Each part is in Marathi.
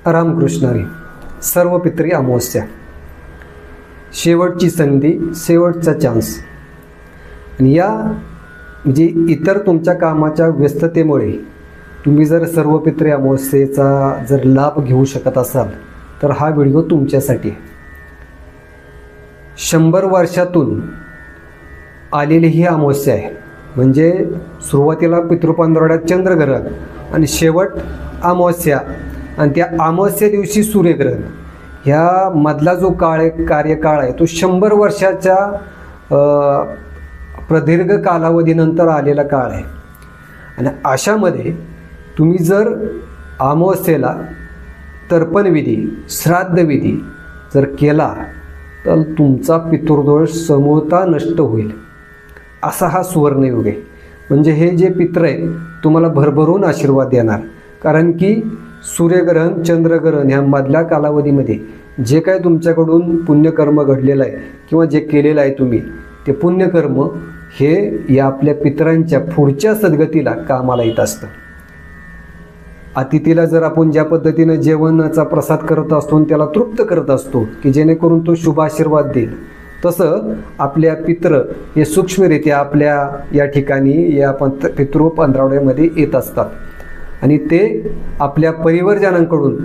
रामकृष्णारी. सर्व पित्री अमावस्या, शेवटची संधी, शेवटचा चान्स. आणि या म्हणजे इतर तुमच्या कामाच्या व्यस्ततेमुळे तुम्ही जर सर्व पित्री अमावस्येचा जर लाभ घेऊ शकत असाल तर हा व्हिडिओ तुमच्यासाठी आहे. 100 वर्षातून आलेली ही अमावस्या आहे. म्हणजे सुरुवातीला पितृपंधरवड्यात चंद्रग्रहण आणि शेवट अमावस्या, आणि त्या अमावस्या दिवशी सूर्यग्रहण. ह्या मधला जो काळ आहे, कार्यकाळ आहे, तो 100 वर्षाच्या प्रदीर्घ कालावधीनंतर आलेला काळ आहे. आणि अशामध्ये तुम्ही जर अमावस्येला तर्पणविधी, श्राद्धविधी जर केला तर तुमचा पितृदोष समूळता नष्ट होईल. असा हा सुवर्णयुग आहे. म्हणजे हे जे पित्र आहेत तुम्हाला भरभरून आशीर्वाद देणार. कारण की सूर्यग्रहण, चंद्रग्रहण ह्या मधल्या कालावधीमध्ये जे काय तुमच्याकडून पुण्यकर्म घडलेलं आहे किंवा जे केलेलं आहे तुम्ही, ते पुण्यकर्म हे या आपल्या पितरांच्या पुढच्या सद्गतीला कामाला येत असतं. अतिथीला जर आपण ज्या पद्धतीनं जेवणाचा प्रसाद करत असतो आणि त्याला तृप्त करत असतो की जेणेकरून तो शुभ आशीर्वाद देईल, तसं आपल्या पित्र हे सूक्ष्मरित्या आपल्या या ठिकाणी या पितृ पंधरवड्यामध्ये येत असतात. आणि ते आपल्या परिवारजनांकडून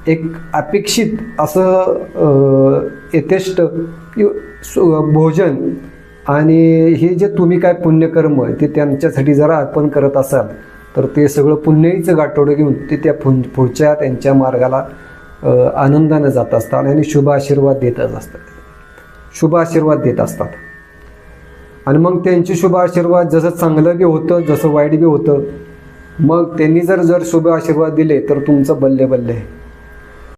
एक अपेक्षित असं यथेष्ट भोजन आणि हे जे तुम्ही काय पुण्यकर्म ते त्यांच्यासाठी जरा अर्पण करत असाल तर ते सगळं पुण्याईचं गाठोडं घेऊन ते त्या पुढच्या त्यांच्या मार्गाला आनंदानं जात असतात आणि शुभ आशीर्वाद देतच असतात, शुभ आशीर्वाद देत असतात. आणि मग त्यांचे शुभ आशीर्वाद जसं चांगलं बी होतं, जसं वाईट बी होतं. मग त्यांनी जर शुभ आशीर्वाद दिले तर तुमचं बल्ले बल्ले.